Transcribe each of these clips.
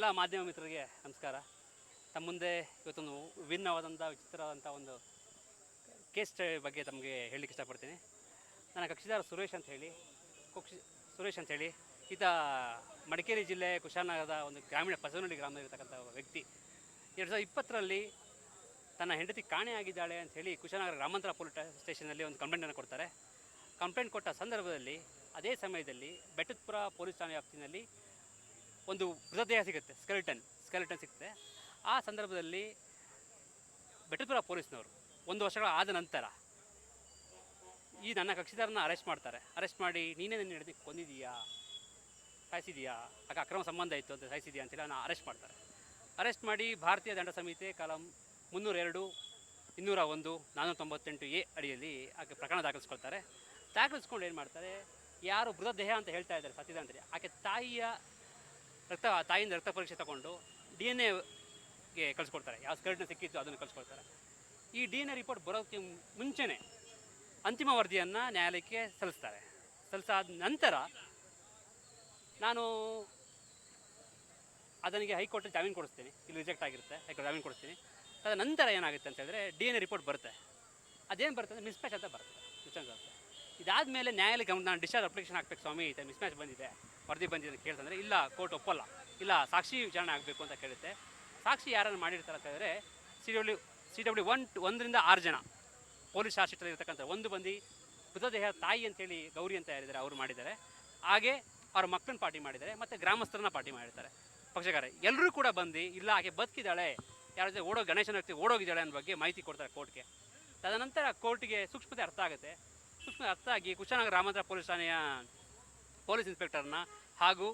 ಎಲ್ಲ ಮಾಧ್ಯಮ ಮಿತ್ರರಿಗೆ ನಮಸ್ಕಾರ. ತಮ್ಮ ಮುಂದೆ ಇವತ್ತೊಂದು ವಿಭಿನ್ನವಾದಂಥ ವಿಚಿತ್ರವಾದಂಥ ಒಂದು ಕೇಸ್ ಬಗ್ಗೆ ತಮಗೆ ಹೇಳಲಿಕ್ಕೆ ಇಷ್ಟಪಡ್ತೀನಿ. ನನ್ನ ಕಕ್ಷಿದಾರ ಸುರೇಶ್ ಅಂತ ಹೇಳಿ ಸುರೇಶ್ ಅಂತ ಹೇಳಿ ಈತ ಮಡಿಕೇರಿ ಜಿಲ್ಲೆ ಕುಶಾಲನಗರದ ಒಂದು ಗ್ರಾಮೀಣ ಪಸವನಹಳ್ಳಿ ಗ್ರಾಮದಲ್ಲಿರ್ತಕ್ಕಂಥ ವ್ಯಕ್ತಿ 2020ರಲ್ಲಿ ತನ್ನ ಹೆಂಡತಿ ಕಾಣೆಯಾಗಿದ್ದಾಳೆ ಅಂತ ಹೇಳಿ ಕುಶಾಲನಗರ ಗ್ರಾಮಾಂತರ ಪೊಲೀಸ್ ಸ್ಟೇಷನಲ್ಲಿ ಒಂದು ಕಂಪ್ಲೇಂಟನ್ನು ಕೊಡ್ತಾರೆ. ಕಂಪ್ಲೇಂಟ್ ಕೊಟ್ಟ ಸಂದರ್ಭದಲ್ಲಿ ಅದೇ ಸಮಯದಲ್ಲಿ ಬೆಟ್ಟದಪುರ ಪೊಲೀಸ್ ಠಾಣೆ ವ್ಯಾಪ್ತಿನಲ್ಲಿ ಒಂದು ಮೃತದೇಹ ಸಿಗುತ್ತೆ, ಸ್ಕೆಲಿಟನ್ ಸಿಗುತ್ತೆ. ಆ ಸಂದರ್ಭದಲ್ಲಿ ಬೆಟ್ಟದಪುರ ಪೊಲೀಸ್ನವರು 1 ವರ್ಷಗಳ ಆದ ನಂತರ ಈ ನನ್ನ ಕಕ್ಷಿದಾರನ ಅರೆಸ್ಟ್ ಮಾಡ್ತಾರೆ. ಅರೆಸ್ಟ್ ಮಾಡಿ ನೀನೇ ನನ್ನ ಹೆಂಡತಿ ಕೊಂದಿದೀಯಾ, ಸಾಯಿಸಿದೀಯಾ, ಆಗ ಅಕ್ರಮ ಸಂಬಂಧ ಇತ್ತು ಅಂತ ಸಾಯಿಸಿದೀಯಾ ಅಂತೇಳಿ ನಾನು ಅರೆಸ್ಟ್ ಮಾಡ್ತಾರೆ. ಅರೆಸ್ಟ್ ಮಾಡಿ ಭಾರತೀಯ ದಂಡ ಸಂಹಿತೆ ಕಾಲಂ 302, 201, 498A ಅಡಿಯಲ್ಲಿ ಆಕೆ ಪ್ರಕರಣ ದಾಖಲಿಸ್ಕೊಳ್ತಾರೆ. ದಾಖಲಿಸ್ಕೊಂಡು ಏನು ಮಾಡ್ತಾರೆ, ಯಾರು ಮೃತದೇಹ ಅಂತ ಹೇಳ್ತಾ ಇದ್ದಾರೆ ಸತ್ತಿದ ಅಂತೇಳಿ ಆಕೆ ತಾಯಿಯಿಂದ ರಕ್ತ ಪರೀಕ್ಷೆ ತಗೊಂಡು DNA ಕಳಿಸ್ಕೊಡ್ತಾರೆ. ಯಾವ ಸ್ಕೆಲಿಟನ್ ಸಿಕ್ಕಿತ್ತು ಅದನ್ನು ಕಳಿಸ್ಕೊಡ್ತಾರೆ. ಈ DNA ರಿಪೋರ್ಟ್ ಬರೋಕ್ಕೆ ಮುಂಚೆನೇ ಅಂತಿಮ ವರದಿಯನ್ನು ನ್ಯಾಯಾಲಯಕ್ಕೆ ಸಲ್ಲಿಸಾದ ನಂತರ ನಾನು ಅದನಿಗೆ ಹೈಕೋರ್ಟಲ್ಲಿ ಜಾಮೀನು ಕೊಡಿಸ್ತೀನಿ. ಇಲ್ಲಿ ರಿಜೆಕ್ಟ್ ಆಗಿರುತ್ತೆ, ಹೈಕೋರ್ಟ್ ಜಾಮೀನು ಕೊಡಿಸ್ತೀನಿ. ಅದ ನಂತರ ಏನಾಗುತ್ತೆ ಅಂತ ಹೇಳಿದ್ರೆ DNA ರಿಪೋರ್ಟ್ ಬರುತ್ತೆ. ಅದೇನು ಬರುತ್ತೆ ಅಂದರೆ ಮಿಸ್ಮ್ಯಾಚ್ ಅಂತ ಬರುತ್ತೆ. ಇದಾದ ಮೇಲೆ ನ್ಯಾಯಾಲಯಕ್ಕೆ ನಾನು ಡಿಸ್ಚಾರ್ಜ್ ಅಪ್ಲಿಕೇಶನ್ ಹಾಕ್ಬೇಕು, ಸ್ವಾಮಿ ಈ ಮಿಸ್ಮ್ಯಾಚ್ ಬಂದಿದೆ, ವರದಿ ಬಂದಿದೆ ಅಂತ ಕೇಳ್ತಂದರೆ ಇಲ್ಲ ಕೋರ್ಟ್ ಒಪ್ಪಲ್ಲ, ಇಲ್ಲ ಸಾಕ್ಷಿ ವಿಚಾರಣೆ ಆಗಬೇಕು ಅಂತ ಕೇಳುತ್ತೆ. ಸಾಕ್ಷಿ ಯಾರನ್ನು ಮಾಡಿರ್ತಾರೆ ಅಂತ ಹೇಳಿದ್ರೆ CW 1ರಿಂದ 6 ಜನ ಪೊಲೀಸ್ ಚಾರ್ಜ್ ಶೀಟಲ್ಲಿ ಇರ್ತಕ್ಕಂಥ ಒಂದು ಬಂದು ಮೃತದೇಹ ತಾಯಿ ಅಂತೇಳಿ ಗೌರಿ ಅಂತ ಯಾರಿದ್ದಾರೆ ಅವರು ಮಾಡಿದ್ದಾರೆ. ಹಾಗೆ ಅವ್ರ ಮಕ್ಕಳನ್ನ ಪಾರ್ಟಿ ಮಾಡಿದ್ದಾರೆ ಮತ್ತು ಗ್ರಾಮಸ್ಥರನ್ನ ಪಾರ್ಟಿ ಮಾಡಿರ್ತಾರೆ ಪಕ್ಷಕಾರ. ಎಲ್ಲರೂ ಕೂಡ ಬಂದು ಇಲ್ಲ ಆಕೆ ಬದುಕಿದ್ದಾಳೆ, ಯಾರ ಜೊತೆ ಗಣೇಶನ ವ್ಯಕ್ತಿ ಓಡೋಗಿದ್ದಾಳೆ ಅನ್ನೋ ಬಗ್ಗೆ ಮಾಹಿತಿ ಕೊಡ್ತಾರೆ ಕೋರ್ಟ್ಗೆ. ತದನಂತರ ಕೋರ್ಟ್ಗೆ ಸೂಕ್ಷ್ಮತೆ ಅರ್ಥ ಆಗುತ್ತೆ. ಸೂಕ್ಷ್ಮತೆ ಅರ್ಥ ಆಗಿ ಕುಶಾಲನಗರ ಗ್ರಾಮಾಂತರ ಪೊಲೀಸ್ ಠಾಣೆಯ ಪೊಲೀಸ್ ಇನ್ಸ್ಪೆಕ್ಟರ್ನ ಹಾಗೂ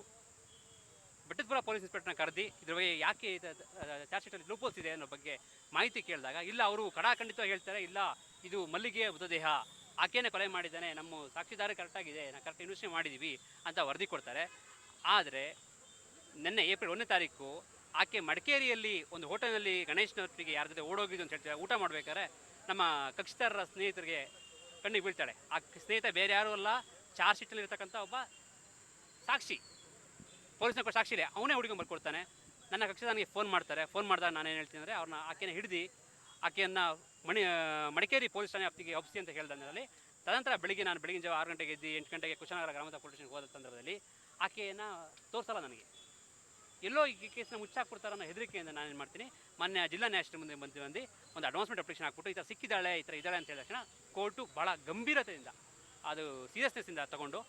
ಬೆಟ್ಟದಪುರ ಪೊಲೀಸ್ ಇನ್ಸ್ಪೆಕ್ಟರ್ನ ಕರೆದಿ ಇದ್ರ ಬಗ್ಗೆ ಯಾಕೆ ಚಾರ್ಜ್ ಶೀಟಲ್ಲಿ ಲೂಪೋಲ್ಸ್ ಇದೆ ಅನ್ನೋ ಬಗ್ಗೆ ಮಾಹಿತಿ ಕೇಳಿದಾಗ ಇಲ್ಲ ಅವರು ಕಡಾಖಂಡಿತವಾಗಿ ಹೇಳ್ತಾರೆ, ಇಲ್ಲ ಇದು ಮಲ್ಲಿಗೆಯ ಮೃತದೇಹ, ಆಕೆಯೇ ಕೊಲೆ ಮಾಡಿದ್ದಾನೆ, ನಮ್ಮ ಸಾಕ್ಷಿದಾರ ಕರೆಕ್ಟಾಗಿದೆ, ನಾವು ಕರೆಕ್ಟ್ ಇನ್ವೆಸ್ಟಿಗೇಷನ್ ಮಾಡಿದ್ದೀವಿ ಅಂತ ವರದಿ ಕೊಡ್ತಾರೆ. ಆದರೆ ನಿನ್ನೆ ಏಪ್ರಿಲ್ 1ನೇ ತಾರೀಕು ಆಕೆ ಮಡಿಕೇರಿಯಲ್ಲಿ ಒಂದು ಹೋಟೆಲ್ನಲ್ಲಿ ಗಣೇಶನವರಿಗೆ ಯಾರ ಜೊತೆ ಓಡೋಗಿದ್ದು ಅಂತ ಹೇಳ್ತಾರೆ. ಊಟ ಮಾಡಬೇಕಾದ್ರೆ ನಮ್ಮ ಕಕ್ಷಿದಾರರ ಸ್ನೇಹಿತರಿಗೆ ಕಣ್ಣಿಗೆ ಬೀಳ್ತಾಳೆ. ಆ ಸ್ನೇಹಿತ ಬೇರೆ ಯಾರೂ ಅಲ್ಲ, ಚಾರ್ಜ್ ಶೀಟಲ್ಲಿ ಇರ್ತಕ್ಕಂಥ ಒಬ್ಬ ಸಾಕ್ಷಿ, ಪೊಲೀಸ್ನ ಸಾಕ್ಷಿ ಇದೆ, ಅವನೇ ಹುಡುಗಂಗೆ ಬರ್ಕೊಡ್ತಾನೆ. ನನ್ನ ಕಕ್ಷಿದಾರನಿಗೆ ಫೋನ್ ಮಾಡಿದಾಗ ನಾನೇನು ಹೇಳ್ತೀನಿ ಅಂದರೆ ಅವ್ರನ್ನ ಆಕೆನ ಹಿಡಿದು ಆಕೆಯನ್ನು ಮಡಿಕೇರಿ ಪೊಲೀಸ್ ಠಾಣೆ ವ್ಯಾಪ್ತಿಗೆ ಒಪ್ಪಿಸಿ ಅಂತ ಹೇಳಿದಲ್ಲಿ ತದನಂತರ ಬೆಳಗಿನ ಜಾವ 6 ಗಂಟೆಗೆ ಎದ್ದು 8 ಗಂಟೆಗೆ ಕುಶಾಲನಗರ ಗ್ರಾಮಾಂತರ ಪೊಲೀಸ್ ಸ್ಟೇಷನ್ಗೆ ಹೋದ ಸಂದರ್ಭದಲ್ಲಿ ಆಕೆಯನ್ನು ತೋರಿಸಲ್ಲ. ನನಗೆ ಎಲ್ಲೋ ಈ ಕೇಸನ್ನ ಮುಚ್ಚಾಕ್ಬಿಡ್ತಾರೆ ಅನ್ನೋ ಹೆದರಿಕೆಯಿಂದ ನಾನೇನು ಮಾಡ್ತೀನಿ, ಮೊನ್ನೆ ಜಿಲ್ಲಾ ನ್ಯಾಯಾಧೀಶರ ಮುಂದೆ ಬಂದು ಒಂದು ಅಡ್ವಾನ್ಸ್ಮೆಂಟ್ ಅಪ್ಲಿಕೇಶನ್ ಹಾಕ್ಬಿಟ್ಟು ಈ ಥರ ಸಿಕ್ಕಿದ್ದಾಳೆ, ಈ ಥರ ಇದ್ದಾಳೆ ಅಂತ ಹೇಳಿದ ತಕ್ಷಣ ಕೋರ್ಟು ಭಾಳ ಗಂಭೀರತೆಯಿಂದ ಅದು ಸೀರಿಯಸ್ನೆಸ್ಸಿಂದ ತಗೊಂಡು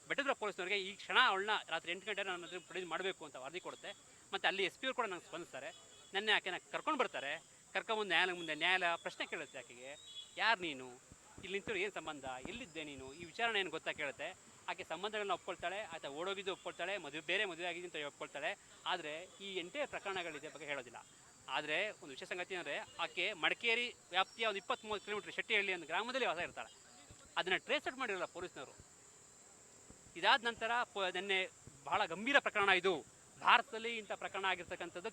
ಬೆಟ್ಟದಪುರ ಪೊಲೀಸ್ನವರಿಗೆ ಈ ಕ್ಷಣ ಅವಳನ್ನ ರಾತ್ರಿ 8 ಗಂಟೆ ನನ್ನ ಹತ್ರ ಪ್ರೊಡ್ಯೂಸ್ ಮಾಡಬೇಕು ಅಂತ ವರದಿ ಕೊಡುತ್ತೆ. ಮತ್ತು ಅಲ್ಲಿ SP ಅವರು ಕೂಡ ನಂಗೆ ಸ್ಪಂದಿಸ್ತಾರೆ. ನೆನ್ನೆ ಆಕೆನ ಕರ್ಕೊಂಡು ಬರ್ತಾರೆ. ಕರ್ಕೊಂಬಂದು ನ್ಯಾಯಾಲಯ ಪ್ರಶ್ನೆ ಕೇಳುತ್ತೆ ಆಕೆಗೆ, ಯಾರು ನೀನು, ಇಲ್ಲಿ ನಿಂತರು ಏನು ಸಂಬಂಧ, ಎಲ್ಲಿದ್ದೆ ನೀನು, ಈ ವಿಚಾರಣೆ ಏನು ಗೊತ್ತಾ ಕೇಳುತ್ತೆ. ಆಕೆ ಸಂಬಂಧಗಳನ್ನ ಒಪ್ಕೊಳ್ತಾಳೆ, ಆತ ಓಡೋಗಿದ್ದು ಒಪ್ಕೊಳ್ತಾಳೆ, ಬೇರೆ ಮದುವೆ ಆಗಿದೆ ಅಂತ ಒಪ್ಕೊಳ್ತಾಳೆ. ಆದರೆ ಈ ಎಂಟೇ ಪ್ರಕರಣಗಳಿದೆ ಬಗ್ಗೆ ಹೇಳೋದಿಲ್ಲ. ಆದರೆ ಒಂದು ವಿಶೇಷ ಸಂಗತಿ ಅಂದರೆ ಆಕೆ ಮಡಿಕೇರಿ ವ್ಯಾಪ್ತಿಯ ಒಂದು 20-30 ಕಿಲೋಮೀಟರ್ ಶೆಟ್ಟಿಹಳ್ಳಿ ಒಂದು ಗ್ರಾಮದಲ್ಲಿ ವಾಸ ಇರ್ತಾಳೆ. ಅದನ್ನು ಟ್ರೇಸ್ ಔಟ್ ಮಾಡಿರಲ್ಲ ಪೊಲೀಸ್ನವರು. ಇದಾದ ನಂತರ ನಿನ್ನೆ ಬಹಳ ಗಂಭೀರ ಪ್ರಕರಣ ಇದು. ಭಾರತದಲ್ಲಿ ಇಂಥ ಪ್ರಕರಣ ಆಗಿರ್ತಕ್ಕಂಥದ್ದು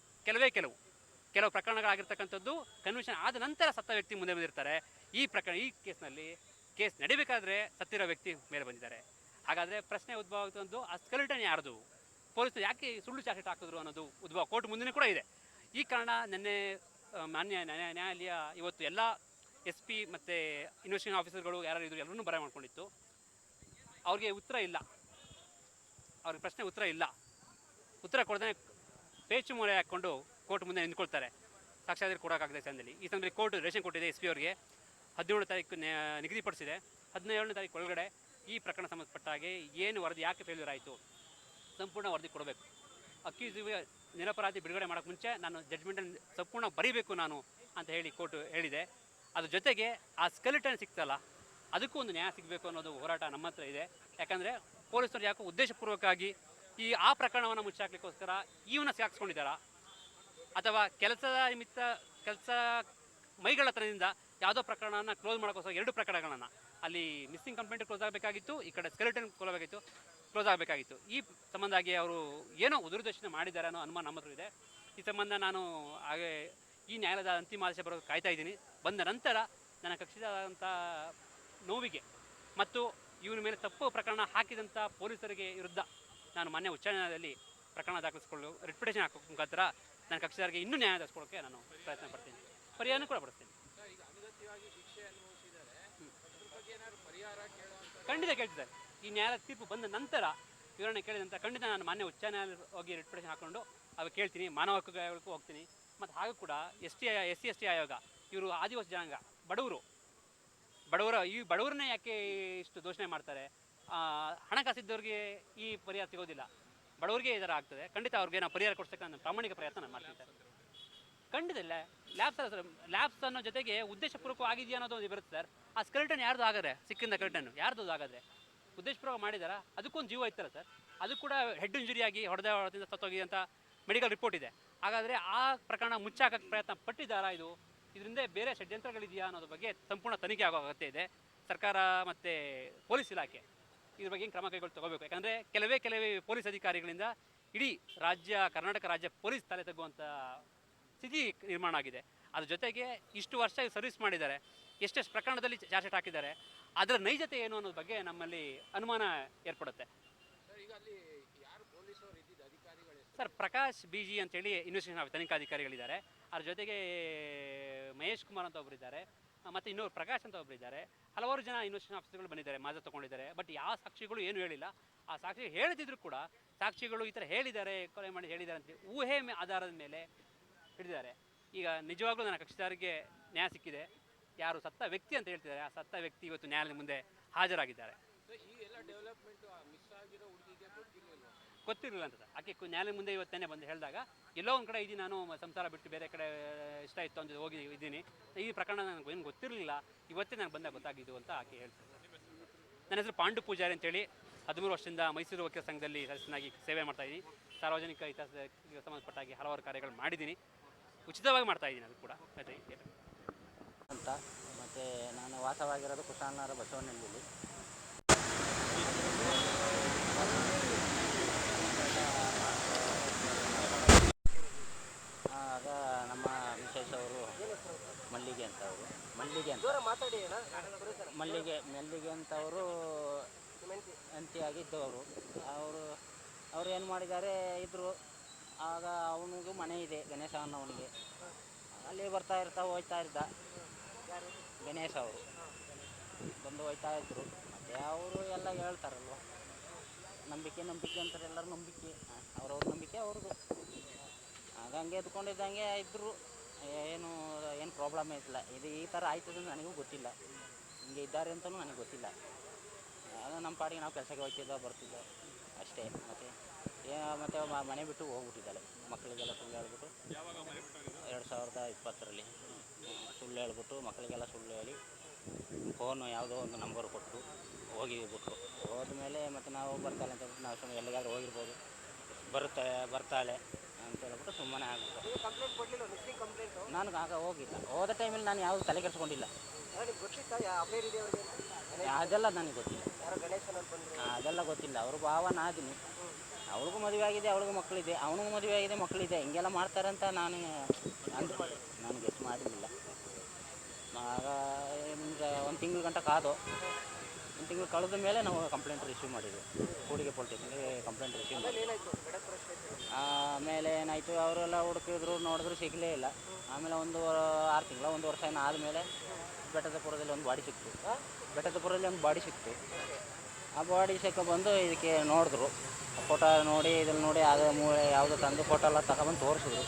ಕೆಲವು ಪ್ರಕರಣಗಳಾಗಿರ್ತಕ್ಕಂಥದ್ದು ಕನ್ವಿಷನ್ ಆದ ನಂತರ ಸತ್ತ ವ್ಯಕ್ತಿ ಮುಂದೆ ಬಂದಿರ್ತಾರೆ. ಈ ಕೇಸ್ನಲ್ಲಿ ಕೇಸ್ ನಡಿಬೇಕಾದ್ರೆ ಸತ್ತಿರೋ ವ್ಯಕ್ತಿ ಮೇಲೆ ಬಂದಿದ್ದಾರೆ. ಹಾಗಾದರೆ ಪ್ರಶ್ನೆ ಉದ್ಭವ ಆಗುತ್ತಂದು ಆ ಸ್ಕೆಲಿಟನ್ ಯಾರ್ದು, ಪೊಲೀಸರು ಯಾಕೆ ಸುಳ್ಳು ಚಾರ್ಜ್ ಶೀಟ್ ಹಾಕಿದ್ರು ಅನ್ನೋದು ಉದ್ಭವ ಕೋರ್ಟ್ ಮುಂದೆ ಕೂಡ ಇದೆ. ಈ ಕಾರಣ ನಿನ್ನೆ ಮಾನ್ಯ ನ್ಯಾಯಾಲಯ ಇವತ್ತು ಎಲ್ಲ SP ಮತ್ತು ಇನ್ವೆಸ್ಟಿಗೇಷನ್ ಆಫೀಸರ್ಗಳು ಯಾರು ಇದ್ರು ಎಲ್ಲರೂ ಬರ ಮಾಡ್ಕೊಂಡಿತ್ತು. ಅವ್ರಿಗೆ ಪ್ರಶ್ನೆ ಉತ್ತರ ಇಲ್ಲ. ಉತ್ತರ ಕೊಡದೇ ಪೇಚು ಮೂಲೆ ಹಾಕ್ಕೊಂಡು ಕೋರ್ಟ್ ಮುಂದೆ ನಿಂತ್ಕೊಳ್ತಾರೆ ಸಾಕ್ಷಾಧಾರ ಕೊಡೋಕ್ಕಾಗದೆ ಸಂದಲ್ಲಿ. ಈ ಸಮಯದಲ್ಲಿ ಕೋರ್ಟ್ ರೇಷನ್ ಕೊಟ್ಟಿದೆ SP ಅವರಿಗೆ. 17ನೇ ತಾರೀಕು ನಿಗದಿಪಡಿಸಿದೆ. 17ನೇ ತಾರೀಕು ಒಳಗಡೆ ಈ ಪ್ರಕರಣ ಸಂಬಂಧಪಟ್ಟ ಹಾಗೆ ಏನು ವರದಿ ಯಾಕೆ ಫೇಲ್ಯೂರ್ ಆಯಿತು ಸಂಪೂರ್ಣ ವರದಿ ಕೊಡಬೇಕು. ಅಕ್ಯೂಸಿಗೆ ನಿರಪರಾಧಿ ಬಿಡುಗಡೆ ಮಾಡೋಕ್ಕೆ ಮುಂಚೆ ನಾನು ಜಡ್ಜ್ಮೆಂಟಲ್ಲಿ ಸಂಪೂರ್ಣ ಬರೀಬೇಕು ನಾನು ಅಂತ ಹೇಳಿ ಕೋರ್ಟ್ ಹೇಳಿದೆ. ಅದ್ರ ಜೊತೆಗೆ ಆ ಸ್ಕೆಲಿಟನ್ ಸಿಕ್ತಲ್ಲ ಅದಕ್ಕೂ ಒಂದು ನ್ಯಾಯ ಸಿಗಬೇಕು ಅನ್ನೋದು ಹೋರಾಟ ನಮ್ಮ ಹತ್ರ ಇದೆ. ಯಾಕಂದರೆ ಪೊಲೀಸರು ಯಾಕೋ ಉದ್ದೇಶಪೂರ್ವಕವಾಗಿ ಆ ಪ್ರಕರಣವನ್ನು ಮುಚ್ಚಾಕ್ಲಿಕ್ಕೋಸ್ಕರ ಇವನ್ನ ಸಾಗಿಸ್ಕೊಂಡಿದ್ದಾರಾ, ಅಥವಾ ಕೆಲಸದ ನಿಮಿತ್ತ ಮೈಗಳ ಹತ್ರದಿಂದ ಯಾವುದೋ ಪ್ರಕರಣವನ್ನು ಕ್ಲೋಸ್ ಮಾಡೋಕ್ಕೋಸ್ಕರ 2 ಪ್ರಕರಣಗಳನ್ನು ಅಲ್ಲಿ ಮಿಸ್ಸಿಂಗ್ ಕಂಪ್ಲೇಂಟ್ ಕ್ಲೋಸ್ ಆಗಬೇಕಾಗಿತ್ತು, ಈ ಕಡೆ ಸ್ಕೆಲಿಟನ್ ಕ್ಲೋಸ್ ಆಗಬೇಕಾಗಿತ್ತು. ಈ ಸಂಬಂಧಾಗಿ ಅವರು ಏನೋ ದುರುದ್ದೇಶನ ಮಾಡಿದ್ದಾರೆ ಅನ್ನೋ ಅನುಮಾನ ನಮ್ಮ ಹತ್ರ ಇದೆ. ಈ ಸಂಬಂಧ ನಾನು ಹಾಗೆ ಈ ನ್ಯಾಯಾಲಯದ ಅಂತಿಮ ಆದೇಶ ಬರೋದು ಕಾಯ್ತಾ ಇದ್ದೀನಿ. ಬಂದ ನಂತರ ನನ್ನ ಕಕ್ಷಿದಾದಂಥ ನೋವಿಗೆ ಮತ್ತು ಇವನ ಮೇಲೆ ತಪ್ಪು ಪ್ರಕರಣ ಹಾಕಿದಂಥ ಪೊಲೀಸರಿಗೆ ವಿರುದ್ಧ ನಾನು ಮೊನ್ನೆ ಉಚ್ಚ ನ್ಯಾಯಾಲಯದಲ್ಲಿ ಪ್ರಕರಣ ದಾಖಲಿಸಿಕೊಳ್ಳು ರಿಟ್ ಹಾಕೋ ಮುಖಾಂತರ ನನ್ನ ಕಕ್ಷಿದಾರರಿಗೆ ಇನ್ನೂ ನ್ಯಾಯ ದೊರಕಿಸ್ಕೊಳ್ಳೋಕ್ಕೆ ನಾನು ಪ್ರಯತ್ನ ಪಡ್ತೀನಿ, ಪರಿಹಾರನೂ ಕೂಡ ಪಡಿಸ್ತೀನಿ. ಖಂಡಿತ ಕೇಳ್ತಿದ್ದಾರೆ. ಈ ನ್ಯಾಯಾಲಯ ತೀರ್ಪು ಬಂದ ನಂತರ ವಿವರಣೆ ಕೇಳಿದ ನಂತರ ಖಂಡಿತ ನಾನು ಮಾನ್ಯ ಉಚ್ಚ ನ್ಯಾಯಾಲಯ ಹೋಗಿ ರಿಟ್ ಹಾಕೊಂಡು ಅವು ಕೇಳ್ತೀನಿ, ಮಾನವ ಹಕ್ಕುಗಳಿಗೂ ಹೋಗ್ತೀನಿ. ಮತ್ತು ಹಾಗೂ ಕೂಡ SC ಆಯೋಗ, ಇವರು ಆದಿವಾಸಿ ಜನಾಂಗ, ಬಡವರ ಈ ಬಡವರನ್ನೇ ಯಾಕೆ ಇಷ್ಟು ದೂಷಣೆ ಮಾಡ್ತಾರೆ? ಹಣಕಾಸಿದ್ದವ್ರಿಗೆ ಈ ಪರಿಹಾರ ಸಿಗೋದಿಲ್ಲ, ಬಡವರಿಗೆ ಈ ಥರ ಆಗ್ತದೆ. ಖಂಡಿತ ಅವ್ರಿಗೆ ನಾವು ಪರಿಹಾರ ಕೊಡ್ಸೋಕ್ಕೆ ನಾನು ಪ್ರಾಮಾಣಿಕ ಪ್ರಯತ್ನ ನಾನು ಮಾಡ್ತೀನಿ ಸರ್. ಖಂಡಿತ ಇಲ್ಲ, ಲ್ಯಾಬ್ಸ್ ಅನ್ನೋ ಜೊತೆಗೆ ಉದ್ದೇಶಪೂರ್ವಕ ಆಗಿದೆಯಾ ಅನ್ನೋದು ಒಂದು ಬರುತ್ತೆ ಸರ್. ಆ ಸ್ಕೆಲ್ಟನ್ ಯಾರ್ದು ಆಗದೆ, ಸಿಕ್ಕಿಂದ ಸ್ಕೆಲ್ಟನ್ ಯಾರ್ದು ಆಗದೆ ಉದ್ದೇಶಪೂರ್ವಕ ಮಾಡಿದಾರ, ಅದಕ್ಕೊಂದು ಜೀವ ಇತ್ತಲ್ಲ ಸರ್. ಅದು ಕೂಡ ಹೆಡ್ ಇಂಜುರಿ ಆಗಿ ಹೊಡೆದಿಂದ ಸತ್ತೋಗಿದೆ ಅಂತ ಮೆಡಿಕಲ್ ರಿಪೋರ್ಟ್ ಇದೆ. ಹಾಗಾದರೆ ಆ ಪ್ರಕರಣ ಮುಚ್ಚಾಕಕ್ಕೆ ಪ್ರಯತ್ನ ಪಟ್ಟಿದ್ದಾರಾ? ಇದರಿಂದ ಬೇರೆ ಷಡ್ಯಂತ್ರಗಳಿದೆಯಾ ಅನ್ನೋದ್ರ ಬಗ್ಗೆ ಸಂಪೂರ್ಣ ತನಿಖೆ ಆಗೋ ಅಗತ್ಯ ಇದೆ. ಸರ್ಕಾರ ಮತ್ತು ಪೊಲೀಸ್ ಇಲಾಖೆ ಇದ್ರ ಬಗ್ಗೆ ಕ್ರಮ ತಗೋಬೇಕು. ಯಾಕಂದರೆ ಕೆಲವೇ ಪೊಲೀಸ್ ಅಧಿಕಾರಿಗಳಿಂದ ಇಡೀ ಕರ್ನಾಟಕ ರಾಜ್ಯ ಪೊಲೀಸ್ ತಲೆ ತಗ್ಗುವಂಥ ಸ್ಥಿತಿ ನಿರ್ಮಾಣ ಆಗಿದೆ. ಅದ್ರ ಜೊತೆಗೆ ಇಷ್ಟು ವರ್ಷ ಸರ್ವಿಸ್ ಮಾಡಿದ್ದಾರೆ, ಎಷ್ಟೆಷ್ಟು ಪ್ರಕರಣದಲ್ಲಿ ಚಾರ್ಜ್ ಶೀಟ್ ಹಾಕಿದ್ದಾರೆ, ಅದರ ನೈಜತೆ ಏನು ಅನ್ನೋದ್ರ ಬಗ್ಗೆ ನಮ್ಮಲ್ಲಿ ಅನುಮಾನ ಏರ್ಪಡುತ್ತೆ ಸರ್. ಪ್ರಕಾಶ್ BG ಅಂತೇಳಿ ಇನ್ವೆಸ್ಟಿಗೇಷನ್ ತನಿಖಾಧಿಕಾರಿಗಳಿದ್ದಾರೆ. ಅದ್ರ ಜೊತೆಗೆ ಮಹೇಶ್ ಕುಮಾರ್ ಅಂತ ಒಬ್ಬರಿದ್ದಾರೆ, ಮತ್ತು ಇನ್ನೊಬ್ಬರು ಪ್ರಕಾಶ್ ಅಂತ ಒಬ್ಬರಿದ್ದಾರೆ. ಹಲವಾರು ಜನ ಇನ್ವೆಸ್ಟಿಗೇಷನ್ ಆಫೀಸರ್ಗಳು ಬಂದಿದ್ದಾರೆ, ಮಾಜಾ ತೊಗೊಂಡಿದ್ದಾರೆ. ಬಟ್ ಯಾವ ಸಾಕ್ಷಿಗಳು ಏನು ಹೇಳಿಲ್ಲ. ಆ ಸಾಕ್ಷಿ ಹೇಳ್ತಿದ್ರು ಕೂಡ ಸಾಕ್ಷಿಗಳು ಈ ಥರ ಹೇಳಿದ್ದಾರೆ, ಕೊಲೆ ಮಾಡಿ ಹೇಳಿದ್ದಾರೆ ಅಂತ ಊಹೆ ಆಧಾರದ ಮೇಲೆ ಹಿಡಿದಿದ್ದಾರೆ. ಈಗ ನಿಜವಾಗ್ಲೂ ನನ್ನ ಕಕ್ಷಿದಾರರಿಗೆ ನ್ಯಾಯ ಸಿಕ್ಕಿದೆ. ಯಾರು ಸತ್ತ ವ್ಯಕ್ತಿ ಅಂತ ಹೇಳ್ತಿದ್ದಾರೆ, ಆ ಸತ್ತ ವ್ಯಕ್ತಿ ಇವತ್ತು ನ್ಯಾಯಾಲಯದ ಮುಂದೆ ಹಾಜರಾಗಿದ್ದಾರೆ. ಗೊತ್ತಿರಲಿಲ್ಲ ಅಂತ ಸರ್. ಆಕೆ ನ್ಯಾಯಾಲಯ ಮುಂದೆ ಇವತ್ತೇನೆ ಬಂದು ಹೇಳಿದಾಗ ಎಲ್ಲೋ ಒಂದು ಕಡೆ ನಾನು ಸಂಸಾರ ಬಿಟ್ಟು ಬೇರೆ ಕಡೆ ಇಷ್ಟ ಇತ್ತು ಅಂತ ಹೋಗಿ ಇದ್ದೀನಿ, ಈ ಪ್ರಕರಣ ನನಗೆ ಏನು ಗೊತ್ತಿರಲಿಲ್ಲ, ಇವತ್ತೇ ನಾನು ಬಂದಾಗ ಗೊತ್ತಾಗಿದ್ದು ಅಂತ ಆಕೆ ಹೇಳ್ತಾರೆ. ನನ್ನ ಹೆಸರು ಪಾಂಡು ಪೂಜಾರಿ ಅಂತೇಳಿ 13 ವರ್ಷದಿಂದ ಮೈಸೂರು ವಕೀಲ ಸಂಘದಲ್ಲಿ ಸದಸ್ಯನಾಗಿ ಸೇವೆ ಮಾಡ್ತಾಯಿದ್ದೀನಿ. ಸಾರ್ವಜನಿಕ ಹಿತಾಸಕ್ತಿಗೆ ಸಂಬಂಧಪಟ್ಟಾಗಿ ಹಲವಾರು ಕಾರ್ಯಗಳು ಮಾಡಿದ್ದೀನಿ, ಉಚಿತವಾಗಿ ಮಾಡ್ತಾಯಿದ್ದೀನಿ. ಅದು ಕೂಡ ಅಂತ. ಮತ್ತು ನಾನು ವಾಸವಾಗಿರೋದು ಕುಶಾಲನಗರ ಬಸವನಹಳ್ಳಿಯಲ್ಲಿ. ಆಗ ನಮ್ಮ ಮಿಸೆಸ್ ಅವರು ಮಲ್ಲಿಗೆ ಅಂತ ಅವರು ಅಂತಿಯಾಗಿದ್ದವರು. ಅವರು ಏನು ಮಾಡಿದ್ದಾರೆ ಇದ್ದರು. ಆಗ ಅವನಿಗೂ ಮನೆ ಇದೆ, ಗಣೇಶ ಅನ್ನೋವನಿಗೆ. ಅಲ್ಲಿ ಹೋಗ್ತಾ ಇದ್ದ ಗಣೇಶ ಅವರು ಬಂದು ಹೋಗ್ತಾ ಇದ್ದರು. ಮತ್ತು ಅವರು ಎಲ್ಲ ಹೇಳ್ತಾರಲ್ವ, ನಂಬಿಕೆ ಅಂತಾರೆ, ಎಲ್ಲರೂ ನಂಬಿಕೆ, ಅವ್ರವ್ರ ನಂಬಿಕೆ ಅವ್ರದ್ದು. ಆಗ ಹಂಗೆ ಎದ್ಕೊಂಡಿದ್ದಂಗೆ ಇದ್ದರು. ಏನು ಪ್ರಾಬ್ಲಮ್ ಇದ್ದಿಲ್ಲ. ಈ ಥರ ಆಯ್ತದೆ ನನಗೂ ಗೊತ್ತಿಲ್ಲ, ಹಿಂಗೆ ಇದ್ದಾರೆ ಅಂತಲೂ ನನಗೆ ಗೊತ್ತಿಲ್ಲ. ಆಗ ನಮ್ಮ ಪಾಡಿಗೆ ನಾವು ಕೆಲಸಕ್ಕೆ ಹೋಗ್ತಿದ್ದೋ ಬರ್ತಿದ್ದೋ ಅಷ್ಟೇ. ಮತ್ತು ಮನೆ ಬಿಟ್ಟು ಹೋಗ್ಬಿಟ್ಟಿದ್ದಾಳೆ. ಮಕ್ಕಳಿಗೆಲ್ಲ ಸುಳ್ಳು ಹೇಳ್ಬಿಟ್ಟು 2020ರಲ್ಲಿ ಸುಳ್ಳು ಹೇಳ್ಬಿಟ್ಟು ಮಕ್ಕಳಿಗೆಲ್ಲ ಸುಳ್ಳು ಹೇಳಿ ಫೋನು ಯಾವುದೋ ಒಂದು ನಂಬರ್ ಕೊಟ್ಟು ಹೋಗಿಬಿಟ್ರು. ಹೋದ್ಮೇಲೆ ಮತ್ತು ನಾವು ಬರ್ತಾಳೆ ಅಂತ ಹೇಳ್ಬಿಟ್ಟು ನಾವು ಸುಮ್ಮನೆ ಎಲ್ಲಿಗಾದ್ರೂ ಹೋಗಿರ್ಬೋದು, ಬರ್ತಾಳೆ ಅಂತ ಹೇಳ್ಬಿಟ್ಟು ಸುಮ್ಮನೆ ಆಗ್ಬಿಟ್ಟು. ನಾನು ಆಗ ಹೋಗಿಲ್ಲ. ಹೋದ ಟೈಮಲ್ಲಿ ನಾನು ಯಾವುದು ತಲೆ ಕೆಡಿಸ್ಕೊಂಡಿಲ್ಲ. ಅದೆಲ್ಲ ನನಗೆ ಗೊತ್ತಿಲ್ಲ, ಅದೆಲ್ಲ ಗೊತ್ತಿಲ್ಲ. ಅವರು ಭಾವನ ಆದಿನಿ, ಅವಳಿಗೂ ಮದುವೆ ಆಗಿದೆ, ಅವಳಿಗೂ ಮಕ್ಕಳಿದೆ, ಅವನಿಗೂ ಮದುವೆ ಆಗಿದೆ, ಮಕ್ಕಳಿದೆ. ಹಿಂಗೆಲ್ಲ ಮಾಡ್ತಾರೆ ಅಂತ ನಾನು ಗೆಸ್ ಮಾಡಿರಲಿಲ್ಲ. ಆಗ ಒಂದು ತಿಂಗಳ ಗಂಟ ಕಾದು, ಒಂದು ತಿಂಗಳು ಕಳೆದ ಮೇಲೆ ನಾವು ಕಂಪ್ಲೇಂಟ್ ರಿಸೀವ್ ಮಾಡಿದ್ವಿ. ಕೂಡಿಗೆ ಪೊಲೀಸ್ ಕಂಪ್ಲೇಂಟ್ ರಿಸೀವ್ ಮಾಡಿ ಆಮೇಲೆ ಏನಾಯಿತು, ಅವರೆಲ್ಲ ಹುಡುಕಿದ್ರು, ನೋಡಿದ್ರು, ಸಿಗಲೇ ಇಲ್ಲ. ಆಮೇಲೆ 6 ತಿಂಗಳು 1 ವರ್ಷ ಆದಮೇಲೆ ಬೆಟ್ಟದಪುರದಲ್ಲಿ ಒಂದು ಬಾಡಿ ಸಿಕ್ತು. ಆ ಬಾಡಿ ಬಂದು ಇದಕ್ಕೆ ನೋಡಿದ್ರು, ಫೋಟೋ ನೋಡಿ, ಇದ್ರಲ್ಲಿ ನೋಡಿ, ಅದು ಮೂಳೆ ಯಾವುದು ತಂದು ಫೋಟೋ ಎಲ್ಲ ತಗೊಬಂದು ತೋರಿಸಿದ್ರು.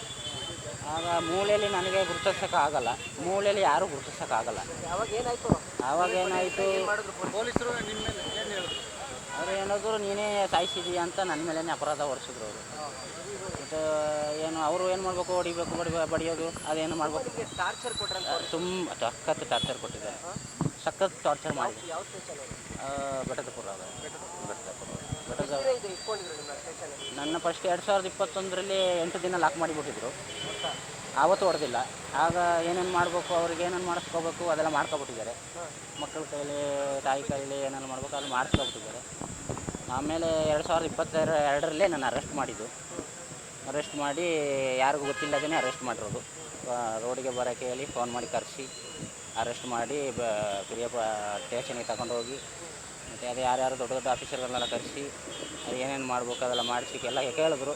ಆಗ ಮೂಳೆಯಲ್ಲಿ ನನಗೆ ಗುರುತಿಸೋಕ್ಕಾಗಲ್ಲ, ಮೂಳೆಯಲ್ಲಿ ಯಾರೂ ಗುರುತಿಸೋಕ್ಕಾಗಲ್ಲ. ಆವಾಗ ಏನಾಯಿತು, ಪೊಲೀಸರು ನಿಮ್ಮ ಮೇಲೆ ಏನು ಹೇಳಿದ್ರು? ಅವರು ಏನಾದರೂ ನೀನೇ ಸಾಯಿಸಿದೀಯ ಅಂತ ನನ್ನ ಮೇಲೇ ಅಪರಾಧ ಹೊರಿಸಿದ್ರು ಅವರು. ಮತ್ತು ಅವರು ಏನು ಮಾಡಬೇಕು, ಹೊಡಿಬೇಕು, ಬಡಿಯೋದು ಅದೇನು ಮಾಡಬೇಕು. ಟಾರ್ಚರ್ ಕೊಟ್ಟರೆ ಸಖತ್ತು ಟಾರ್ಚರ್ ಕೊಟ್ಟಿದ್ದಾರೆ, ಸಖತ್ತು ಟಾರ್ಚರ್ ಮಾಡಿ. ಬೆಟ್ಟದಪುರ ನನ್ನ ಫಸ್ಟ್ 2021ರಲ್ಲಿ 8 ದಿನ ಲಾಕ್ ಮಾಡಿಬಿಟ್ಟಿದ್ರು. ಆವತ್ತು ಹೊಡೆದಿಲ್ಲ. ಆಗ ಏನೇನು ಮಾಡಬೇಕು, ಅವ್ರಿಗೆ ಏನೇನು ಮಾಡಿಸ್ಕೋಬೇಕು ಅದೆಲ್ಲ ಮಾಡ್ಕೊಬಿಟ್ಟಿದ್ದಾರೆ. ಮಕ್ಕಳ ಕೈಲಿ, ತಾಯಿ ಕೈಲಿ ಏನೇನು ಮಾಡಬೇಕು ಅಲ್ಲಿ ಮಾಡಿಸ್ಕೊಬಿಟ್ಟಿದ್ದಾರೆ. ಆಮೇಲೆ 2022ರಲ್ಲೇ ನಾನು ಅರೆಸ್ಟ್ ಮಾಡಿ ಯಾರಿಗೂ ಗೊತ್ತಿಲ್ಲದೇ ಅರೆಸ್ಟ್ ಮಾಡಿರೋದು. ರೋಡಿಗೆ ಬರೋಕ್ಕೆ ಹೇಳಿ ಫೋನ್ ಮಾಡಿ ಕರೆಸಿ ಅರೆಸ್ಟ್ ಮಾಡಿ ಪಿರಿಯಪ್ಪ ಸ್ಟೇಷನಿಗೆ ತಗೊಂಡೋಗಿ, ಮತ್ತು ಅದು ಯಾರ್ಯಾರು ದೊಡ್ಡ ಆಫೀಸರ್ಗಳನ್ನೆಲ್ಲ ಕರೆಸಿ ಅದು ಏನೇನು ಮಾಡ್ಬೇಕು ಅದೆಲ್ಲ ಮಾಡಿಸಿ ಎಲ್ಲ ಕೇಳಿದ್ರು.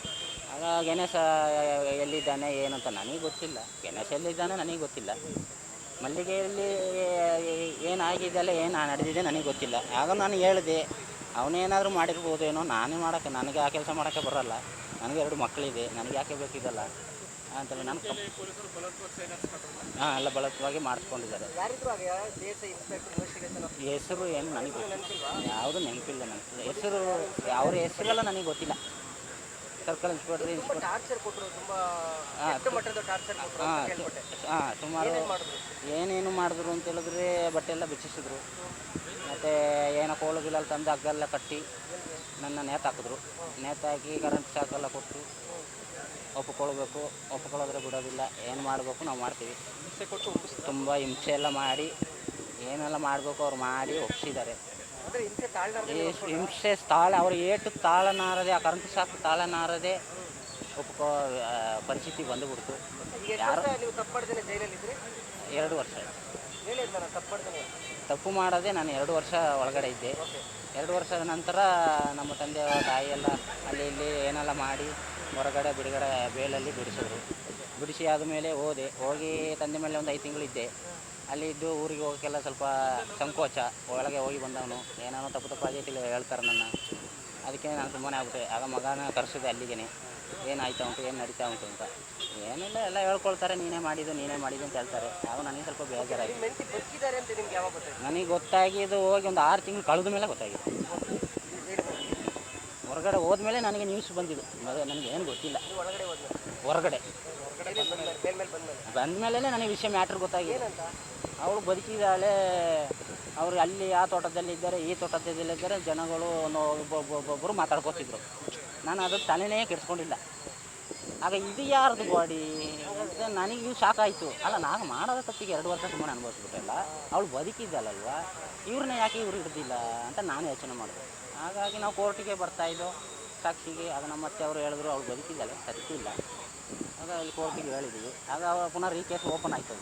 ಆಗ ಗಣೇಶ ಎಲ್ಲಿದ್ದಾನೆ ಏನು ಅಂತ ನನಗೆ ಗೊತ್ತಿಲ್ಲ. ಗಣೇಶ ಎಲ್ಲಿದ್ದಾನೆ ನನಗೆ ಗೊತ್ತಿಲ್ಲ. ಮಲ್ಲಿಗೆಯಲ್ಲಿ ಏನಾಗಿದೆಯಲ್ಲ ಏನು ನಡೆದಿದೆ ನನಗೆ ಗೊತ್ತಿಲ್ಲ. ಆಗ ನಾನು ಹೇಳಿದೆ ಅವನೇನಾದರೂ ಮಾಡಿರ್ಬೋದೇನೋ, ನನಗೆ ಆ ಕೆಲಸ ಮಾಡೋಕ್ಕೆ ಬರೋಲ್ಲ. ನನಗೆ 2 ಮಕ್ಕಳಿದೆ, ನನಗೆ ಯಾಕೆ ಬೇಕಿದಲ್ಲ ಅಂತೇಳಿ ನಾನು ಎಲ್ಲ ಬಲತ್ವಾಗಿ ಮಾಡಿಸ್ಕೊಂಡಿದ್ದಾರೆ. ಹೆಸರು ಏನು ನನಗೆ ಗೊತ್ತಿಲ್ಲ, ಯಾವುದು ನೆನಪಿಲ್ಲ ನನಗೆ. ಅವ್ರ ಹೆಸರೆಲ್ಲ ನನಗೆ ಗೊತ್ತಿಲ್ಲ. ಸರ್ಕಲ್ ಇನ್ಸ್ಪೆಕ್ಟ್ರ್ ಸುಮಾರು ಏನೇನು ಮಾಡಿದ್ರು ಅಂತ ಹೇಳಿದ್ರೆ ಬಟ್ಟೆ ಎಲ್ಲ ಬಿಚ್ಚಿಸಿದ್ರು. ಮತ್ತು ಏನೋ ಕೋಳು ಗಿಲಲ್ಲಿ ತಂದು ಹಗ್ಗೆಲ್ಲ ಕಟ್ಟಿ ನನ್ನ ನೇತಾಕಿದ್ರು. ನೇತಾಕಿ ಕರೆಂಟ್ ಶಾಕೆಲ್ಲ ಕೊಟ್ಟು ಒಪ್ಪಿಕೊಳ್ಳೋದ್ರೆ ಬಿಡೋದಿಲ್ಲ. ಏನು ಮಾಡಬೇಕು ನಾವು ಮಾಡ್ತೀವಿ. ಹಿಂಸೆ ಕೊಟ್ಟು ತುಂಬ ಹಿಂಸೆ ಎಲ್ಲ ಮಾಡಿ ಏನೆಲ್ಲ ಮಾಡಬೇಕು ಅವ್ರು ಮಾಡಿ ಒಪ್ಪಿಸಿದ್ದಾರೆ. ಹಿಂಸೆ ಅವ್ರು ಏಟು ತಾಳನಾರದೆ, ಆ ಕರೆಂಟ್ ಶಾಕ್ ತಾಳನಾರದೆ ಪರಿಸ್ಥಿತಿ ಬಂದುಬಿಡ್ತು. ಯಾರು 2 ವರ್ಷ ತಪ್ಪು ಮಾಡದೆ ನಾನು 2 ವರ್ಷ ಒಳಗಡೆ ಇದ್ದೆ. 2 ವರ್ಷದ ನಂತರ ನಮ್ಮ ತಂದೆಯವರ ತಾಯಿ ಎಲ್ಲ ಅಲ್ಲಿ ಇಲ್ಲಿ ಏನೆಲ್ಲ ಮಾಡಿ ಹೊರಗಡೆ ಬೇಲಲ್ಲಿ ಬಿಡಿಸಿದ್ರು. ಬಿಡಿಸಿ ಆದಮೇಲೆ ಹೋಗಿ ತಂದೆ ಮೇಲೆ ಒಂದು 5 ತಿಂಗಳಿದ್ದೆ. ಅಲ್ಲಿ ಇದ್ದು ಊರಿಗೆ ಹೋಗೋಕ್ಕೆಲ್ಲ ಸ್ವಲ್ಪ ಸಂಕೋಚ. ಒಳಗೆ ಹೋಗಿ ಬಂದವನು ಏನೇನೋ ತಪ್ಪಾಗಿ ಹೇಳ್ತಾರೆ ನನ್ನ. ಅದಕ್ಕೆ ನಾನು ಸುಮ್ಮನೆ ಆಗ್ಬಿಟ್ಟೆ. ಆಗ ಮಗನ ಕರೆಸಿದೆ ಅಲ್ಲಿಗೆ, ಏನಾಯ್ತಾ ಉಂಟು, ಏನು ನಡೀತಾ ಉಂಟು ಅಂತ. ಏನಿಲ್ಲ, ಎಲ್ಲ ಹೇಳ್ಕೊಳ್ತಾರೆ, ನೀನೇ ಮಾಡಿದ್ದು ಅಂತ ಹೇಳ್ತಾರೆ. ಆಗ ನನಗೆ ಸ್ವಲ್ಪ ಬೇಜಾರಾಯಿತು. ನನಗೆ ಗೊತ್ತಾಗಿದ್ದು ಹೋಗಿ ಒಂದು 6 ತಿಂಗಳು ಕಳೆದ ಮೇಲೆ ಗೊತ್ತಾಗಿತ್ತು. ಹೊರಗಡೆ ಹೋದ್ಮೇಲೆ ನನಗೆ ನ್ಯೂಸ್ ಬಂದಿದ್ದು. ನನಗೆ ಏನು ಗೊತ್ತಿಲ್ಲ. ಹೊರಗಡೆ ಬಂದಮೇಲೆ ನನಗೆ ವಿಷಯ ಮ್ಯಾಟ್ರ್ ಗೊತ್ತಾಗಿದೆ. ಅವಳು ಬದುಕಿದ್ದಾಳೆ, ಅವರು ಅಲ್ಲಿ ಆ ತೋಟದಲ್ಲಿದ್ದಾರೆ, ಈ ತೋಟದಲ್ಲಿದ್ದಾರೆ, ಜನಗಳು ಒಬ್ಬೊಬ್ಬರು ಮಾತಾಡ್ಕೋತಿದ್ರು. ನಾನು ಅದು ತಲೆನೇ ಕೆಡಿಸ್ಕೊಂಡಿಲ್ಲ. ಆಗ ಇದು ಯಾರ್ದು ಬಾಡಿ ಅಂತ ನನಗೆ ಶಾಕ್ ಆಯಿತು. ಅಲ್ಲ, ನಾನು ಮಾಡೋದ ತಪ್ಪಿಗೆ 2 ವರ್ಷ ಸುಮ್ಮನೆ ಅನುಭವಿಸ್ಬಿಟ್ಟಲ್ಲ, ಅವಳು ಬದುಕಿದ್ದಲ್ವ, ಇವ್ರನ್ನ ಯಾಕೆ ಇವ್ರು ಹಿಡ್ದಿಲ್ಲ ಅಂತ ನಾನು ಯೋಚನೆ ಮಾಡಿದೆ. ಹಾಗಾಗಿ ನಾವು ಕೋರ್ಟಿಗೆ ಬರ್ತಾಯಿದ್ದೋ ಸಾಕ್ಷಿಗೆ. ಆಗ ನಮ್ಮ ಅತ್ತೆ ಅವರು ಹೇಳಿದ್ರು ಅವಳು ಬದುಕಿದ್ದಾಳೆ, ಸತ್ತಿಲ್ಲ. ಆಗ ಅಲ್ಲಿ ಕೋರ್ಟಿಗೆ ಹೇಳಿದ್ವಿ. ಆಗ ಪುನಃ ಕೇಸ್ ಓಪನ್ ಆಯ್ತು.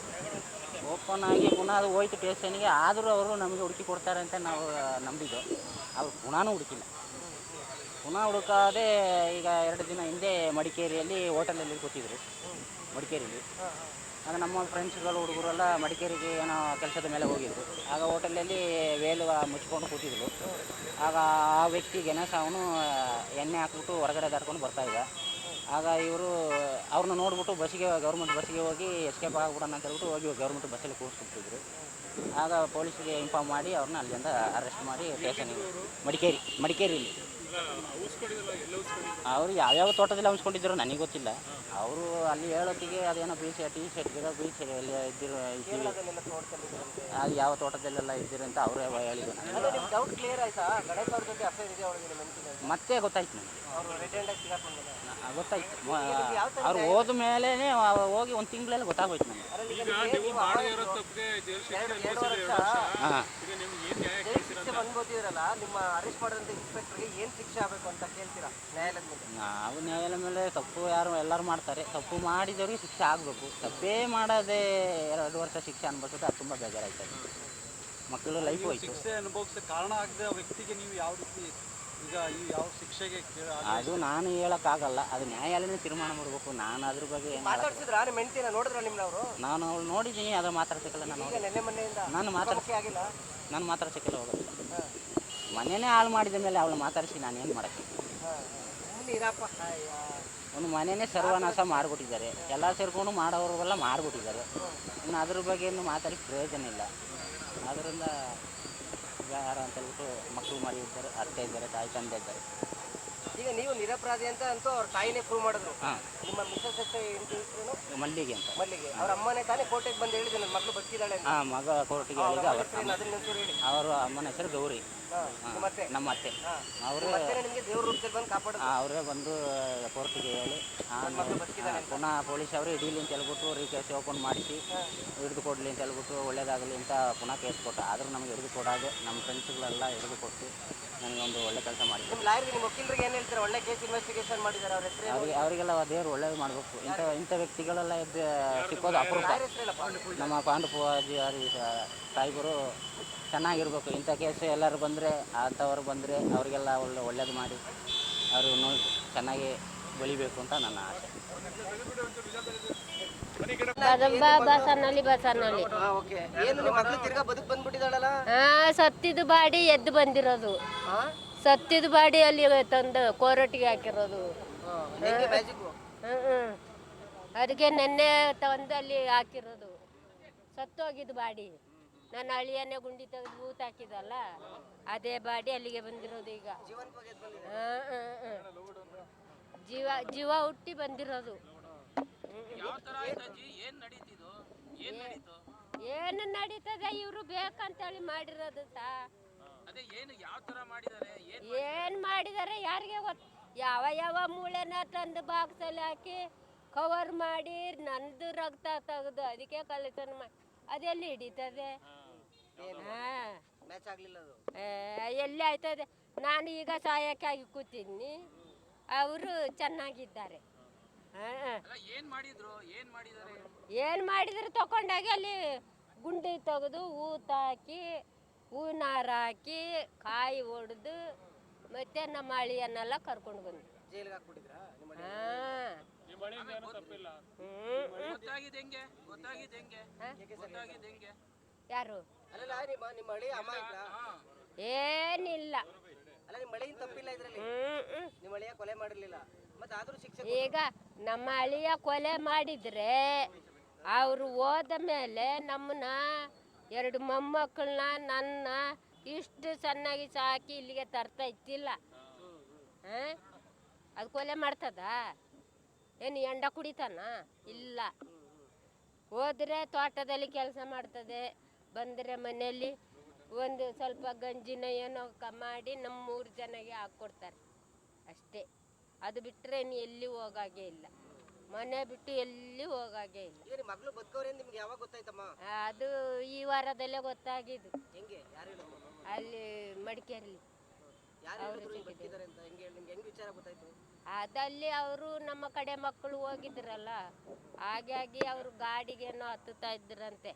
ಓಪನ್ ಆಗಿ ಪುನಃ ಅದು ಹೋಯ್ತು ಸ್ಟೇಷನ್ಗೆ. ಆದರೂ ಅವರು ನಮಗೆ ಹುಡುಕಿ ಕೊಡ್ತಾರೆ ಅಂತ ನಾವು ನಂಬಿದ್ದು. ಅವ್ರು ಪುನಃ ಹುಡುಕಿಲ್ಲ. ಪುನಃ ಹುಡುಕಾದೆ ಈಗ 2 ದಿನ ಹಿಂದೆ ಮಡಿಕೇರಿಯಲ್ಲಿ ಹೋಟೆಲಲ್ಲಿ ಕೂತಿದ್ರು. ಮಡಿಕೇರಿಯಲ್ಲಿ ಆಗ ನಮ್ಮ ಫ್ರೆಂಡ್ಸ್ಗಳು ಹುಡುಗರೆಲ್ಲ ಮಡಿಕೇರಿಗೆ ಏನೋ ಕೆಲಸದ ಮೇಲೆ ಹೋಗಿದ್ರು. ಆಗ ಹೋಟೆಲಲ್ಲಿ ವೇಲು ಮುಚ್ಕೊಂಡು ಕೂತಿದ್ರು. ಆಗ ಆ ವ್ಯಕ್ತಿ ಗಣೇಶ ಅವನು ಎಣ್ಣೆ ಹಾಕ್ಬಿಟ್ಟು ಹೊರಗಡೆ ದಾಟ್ಕೊಂಡು ಬರ್ತಾಯಿದ್ದ. ಆಗ ಇವರು ಅವ್ರನ್ನ ನೋಡ್ಬಿಟ್ಟು ಗೌರ್ಮೆಂಟ್ ಬಸ್ಸಿಗೆ ಹೋಗಿ ಎಸ್ಕೇಪ್ ಆಗ್ಬಿಡೋಣ ಅಂತ ಹೇಳ್ಬಿಟ್ಟು ಹೋಗಿ ಗೌರ್ಮೆಂಟ್ ಬಸ್ಸಲ್ಲಿ ಕೂರಿಸ್ಬಿಟ್ಟಿದ್ರು. ಆಗ ಪೊಲೀಸಿಗೆ ಇನ್ಫಾರ್ಮ್ ಮಾಡಿ ಅವ್ರನ್ನ ಅಲ್ಲಿಂದ ಅರೆಸ್ಟ್ ಮಾಡಿ ಸ್ಟೇಷನಿಗೆ ಮಡಿಕೇರಿಯಲ್ಲಿ ಅವರು ಯಾವ್ಯಾವ ತೋಟದಲ್ಲಿ ಹಂಚ್ಕೊಂಡಿದ್ರು ನನಗೆ ಗೊತ್ತಿಲ್ಲ. ಅವರು ಅಲ್ಲಿ ಹೇಳೋತ್ತಿಗೆ ಅದೇನೋ ಟಿ ಶರ್ಟ್ ಎಲ್ಲಿ ಇದ್ದಿರೋ ಅದು ಯಾವ ತೋಟದಲ್ಲೆಲ್ಲ ಇದ್ದೀರಿ ಅಂತ ಅವರೇ ಹೇಳಿದ್ರು. ಮತ್ತೆ ಗೊತ್ತಾಯ್ತು ನನಗೆ, ಗೊತ್ತಾಯ್ತು. ಅವ್ರು ಹೋದ ಮೇಲೆ ಹೋಗಿ 1 ತಿಂಗಳಲ್ಲಿ ಗೊತ್ತಾಗೋಯ್ತು ನನಗೆ. ಹಾಂ, ನಾವು ನ್ಯಾಯಾಲಯದ ಮೇಲೆ ತಪ್ಪು ಎಲ್ಲರೂ ಮಾಡ್ತಾರೆ. ತಪ್ಪು ಮಾಡಿದವ್ರಿಗೆ ಶಿಕ್ಷೆ ಆಗಬೇಕು. ತಪ್ಪೇ ಮಾಡದೆ 2 ವರ್ಷ ಶಿಕ್ಷೆ ಅನುಭವಿಸಿದ್ರೆ ಅದು ತುಂಬ ಬೇಜಾರಾಯ್ತದೆ. ಮಕ್ಕಳು ಲೈಫ್ ಹೋಯ್ತು. ಶಿಕ್ಷೆ ಅನುಭವಿಸೋಕ್ಕೆ ಕಾರಣ ಆಗದೆ ವ್ಯಕ್ತಿಗೆ ನೀವು ಯಾವ ರೀತಿ ಈಗ ಯಾವ ಶಿಕ್ಷೆಗೆ ಅದು ನಾನು ಹೇಳೋಕ್ಕಾಗಲ್ಲ. ಅದು ನ್ಯಾಯಾಲಯನೇ ತೀರ್ಮಾನ ಮಾಡಬೇಕು. ನಾನು ಅದ್ರ ಬಗ್ಗೆ ನಾನು ಅವಳು ನೋಡಿದ್ದೀನಿ, ಅದ್ರ ಮಾತಾಡ್ಸಕ್ಕಲ್ಲ. ನಾನು ಮಾತಾಡ್ಸಕ್ಕೆಲ್ಲ ಹೋಗೋದಿಲ್ಲ. ಮನೆಯೇ ಹಾಳು ಮಾಡಿದ ಮೇಲೆ ಅವಳು ಮಾತಾಡಿಸಿ ನಾನು ಏನು ಮಾಡೋಕ್ಕೆ? ಒಂದು ಮನೆಯೇ ಸರ್ವನಾಶ ಮಾಡಿಬಿಟ್ಟಿದ್ದಾರೆ. ಎಲ್ಲ ಸೇರ್ಕೊಂಡು ಮಾಡೋರಿಗೆಲ್ಲ ಮಾಡಿಬಿಟ್ಟಿದ್ದಾರೆ. ಇನ್ನು ಅದ್ರ ಬಗ್ಗೆ ಮಾತಾಡಿ ಪ್ರಯೋಜನ ಇಲ್ಲ. ಆದ್ದರಿಂದ ಯಾರು ಅಂತ ಹೇಳ್ಬಿಟ್ಟು ಮಕ್ಕಳು ಮರಿ ಇದ್ದಾರೆ, ಅತ್ತೆ ಇದ್ದಾರೆ, ತಾಯಿ ತಂದೆ ಇದ್ದಾರೆ. ಈಗ ನೀವು ನಿರಪರಾಧಿ ಅಂತ ಅಂತೂ ಅವ್ರ ತಾಯಿನೇ ಪ್ರೂವ್ ಮಾಡಿದ್ರು. ನಿಮ್ಮ ಮಿಸಸ್ ಮಲ್ಲಿಗೆ ಅಂತ. ಮಲ್ಲಿಗೆ ಅವ್ರ ಅಮ್ಮನೇ ತಾನೇ ಕೋರ್ಟಿಗೆ ಬಂದು ಹೇಳಿದ್ರು ನನ್ನ ಮಗಳು ಬದುಕಿದ್ದಾಳೆ. ಮಗ ಕೋರ್ಟಿಗೆ ಹೇಳಿದ. ಅವರ ಅಮ್ಮನ ಹೆಸರು ಗೌರಿ, ನಮ್ಮ ಅತ್ತೆ. ಅವರು ನಿಮಗೆ ದೇವ್ರ ರೂಪದಲ್ಲಿ ಬಂದು ಕಾಪಾಡೋದು. ಅವರೇ ಬಂದು ಕೋರ್ಟಿಗೆ ಹೇಳಿ ಪುನಃ ಪೊಲೀಸ್ ಅವರು ಹಿಡೀಲಿ ಅಂತ ಹೇಳ್ಬಿಟ್ಟು ಕೇಸ್ ಓಪನ್ ಮಾಡಿಸಿ ಹಿಡಿದು ಕೊಡಲಿ ಅಂತ ಹೇಳ್ಬಿಟ್ಟು ಒಳ್ಳೇದಾಗಲಿ ಅಂತ ಪುನಃ ಕೇಸ್ ಕೊಟ್ಟ. ಆದರೂ ನಮಗೆ ಹಿಡಿದು ಕೊಡೋದು ನಮ್ಮ ಫ್ರೆಂಡ್ಸ್ಗಳೆಲ್ಲ ಹಿಡಿದು ಕೊಟ್ಟು ನನಗೊಂದು ಒಳ್ಳೆ ಕೆಲಸ ಮಾಡಿ. ನಿಮ್ಮ ಲಾಯರ್ಗೆ ನಿಮ್ಮ ವಕೀಲರಿಗೆ ಏನು ಹೇಳ್ತಾರೆ? ಒಳ್ಳೆ ಕೇಸ್ ಇನ್ವೆಸ್ಟಿಗೇಷನ್ ಮಾಡಿದ್ದಾರೆ ಅವ್ರ ಹೆಸರು. ಅವರಿಗೆಲ್ಲ ದೇವರು ಒಳ್ಳೇದು ಮಾಡಬೇಕು. ಇಂಥ ವ್ಯಕ್ತಿಗಳೆಲ್ಲ ಸಿಕ್ಕೋದು ಅಪರೂಪ. ನಮ್ಮ ಪಾಂಡುಪೂಜಿ ಸಾಹೇಬರು ಚೆನ್ನಾಗಿರ್ಬೇಕು. ಇಂಥ ಕೇಸು ಎಲ್ಲರೂ ಬಂದರೆ ಅಂಥವ್ರು ಬಂದರೆ ಅವರಿಗೆಲ್ಲ ಒಳ್ಳೇದು ಮಾಡಿ ಅವರು ಚೆನ್ನಾಗಿ ಬೆಳಿಬೇಕು ಅಂತ ನನ್ನ ಆಸೆ. ಬಸನಲ್ಲಿ ಓಕೆ. ಏನು ನಿಮ್ಮ ಮಗಳು ತಿರ್ಗಾ ಬದುಕು ಬಂದ್ಬಿಟ್ಟಿದ್ದಾಳಲ್ಲ? ಸತ್ತಿದ್ದು ಬಾಡಿ ಎದ್ದು ಬಂದಿರೋದು, ಸತ್ತಿದ್ದು ಬಾಡಿ ಅಲ್ಲಿ ತಂದು ಕೋರಟಿಗೆ ಹಾಕಿರೋದು. ಹೆಂಗೆ ಮ್ಯಾಜಿಕ್? ಅದಕ್ಕೆ ನೆನ್ನೆ ತಂದು ಅಲ್ಲಿ ಹಾಕಿರೋದು. ಸತ್ತೋಗಿದ್ದು ಬಾಡಿ ನನ್ನ ಅಳಿಯನ್ನೇ ಗುಂಡಿ ತೆಗೆದು ಊತ ಹಾಕಿದಲ್ಲ, ಅದೇ ಬಾಡಿ ಅಲ್ಲಿಗೆ ಬಂದಿರೋದು ಈಗ. ಜೀವ ಜೀವ ಹುಟ್ಟಿ ಬಂದಿರೋದು. ಏನು ನಡೀತದೆ, ಇವರು ಬೇಕಂತೇಳಿ ಮಾಡಿರೋದು ಸಾ. ಏನ್ ಮಾಡಿದಾರೆ ಯಾರಿಗೆ ಗೊತ್ತು. ಯಾವ ಯಾವ ಮೂಳೆನ ತಂದು ಬಾಕ್ಸಲ್ಲಿ ಹಾಕಿ ಕವರ್ ಮಾಡಿ ನಂದು ರಕ್ತ ತೆಗೆದು ಅದಕ್ಕೆ ಕಲೆಕ್ಷನ್ ಮಾಡಿ ಅದೆಲ್ಲಿ ಹಿಡಿತದೆ? ಮ್ಯಾಚ್ ಆಗ್ಲಿಲ್ಲ ಅದು. ಎಲ್ಲಿ ಆಯ್ತದೆ? ನಾನು ಈಗ ಸಹಾಯಕ್ಕಾಗಿ ಕೂತಿದ್ದೀನಿ, ಅವರು ಚೆನ್ನಾಗಿದ್ದಾರೆ. ಏನು ಮಾಡಿದ್ರು ತಗೊಂಡಾಗಿ ಅಲ್ಲಿ ಗುಂಡಿ ತೆಗೆದು ಊತ ಹಾಕಿ ಹೂನಾರ ಹಾಕಿ ಕಾಯಿ ಹೊಡೆದು ಮತ್ತೆ ನಮ್ಮ ಅಳಿಯನ್ನೆಲ್ಲ ಕರ್ಕೊಂಡು ಬಂದು ಜೈಲಿಗೆ ಹಾಕ್ಬಿಟ್ಟಿದ್ರಾ? ಯಾರು ಅಲ್ಲ ನಿಮ್ಮ ಮಳಿ ಅಮ್ಮ ಇದ್ರಾ? ಏನಿಲ್ಲ. ಅಲ್ಲ ನಿಮ್ಮ ಮಳೆಯಿಂದ ತಪ್ಪಿಲ್ಲ ಇದ್ರಲ್ಲಿ, ನಿಮ್ಮ ಅಳಿಯ ಕೊಲೆ ಮಾಡಿರ್ಲಿಲ್ಲ, ಮತ್ತೆ ಆದ್ರೂ ಶಿಕ್ಷೆ. ಈಗ ನಮ್ಮ ಅಳಿಯ ಕೊಲೆ ಮಾಡಿದ್ರೆ ಅವರು ಹೋದ ಮೇಲೆ ನಮ್ಮನ್ನ 2 ಮೊಮ್ಮಕ್ಕಳನ್ನ ನನ್ನ ಇಷ್ಟು ಚೆನ್ನಾಗಿ ಸಾಕಿ ಇಲ್ಲಿಗೆ ತರ್ತಾ ಇತ್ತಿಲ್ಲ. ಅದು ಕೊಲೆ ಮಾಡ್ತದ? ಏನು ಎಂಡ ಕುಡಿತಾನ? ಇಲ್ಲ. ಹೋದ್ರೆ ತೋಟದಲ್ಲಿ ಕೆಲಸ ಮಾಡ್ತದೆ, ಬಂದರೆ ಮನೆಯಲ್ಲಿ ಒಂದು ಸ್ವಲ್ಪ ಗಂಜಿನ ಏನೋ ಮಾಡಿ ನಮ್ಮ 3 ಜನಗೆ ಹಾಕ್ಕೊಡ್ತಾರೆ ಅಷ್ಟೇ. ಅದು ಬಿಟ್ಟರೆ ಇನ್ನು ಎಲ್ಲಿ ಹೋಗಾಗೆ ಇಲ್ಲ, ಮನೆ ಬಿಟ್ಟು ಎಲ್ಲಿ ಹೋಗಾಗೆ ಇಲ್ಲ. ಈಗ ನಿಮ್ಮ ಮಗಳು ಬದುಕವ್ರೆ ನಿಮ್ಗೆ ಯಾವಾಗ ಗೊತ್ತಾಯ್ತಮ್ಮ? ಅದು ಈ ವಾರದಲ್ಲೇ ಗೊತ್ತಾಗಿದ್ದು. ಹೆಂಗೆ? ಯಾರು ಹೇಳಿದ್ರು? ಅಲ್ಲಿ ಮಡಿಕೇರಿ. ಯಾರು ಬದುಕಿದ್ದಾರೆ ಅಂತ ಹೆಂಗೆ ನಿಮ್ಗೆ ಹೆಂಗೆ ವಿಚಾರ ಗೊತ್ತಾಯ್ತು? ಅದಲ್ಲಿ ಅವರು ನಮ್ಮ ಕಡೆ ಮಕ್ಕಳು ಹೋಗಿದ್ರಲ್ಲ, ಹಾಗಾಗಿ ಅವರು ಗಾಡಿಗೇನೋ ಹತ್ತುತ್ತಾ ಇದ್ರಂತೆ.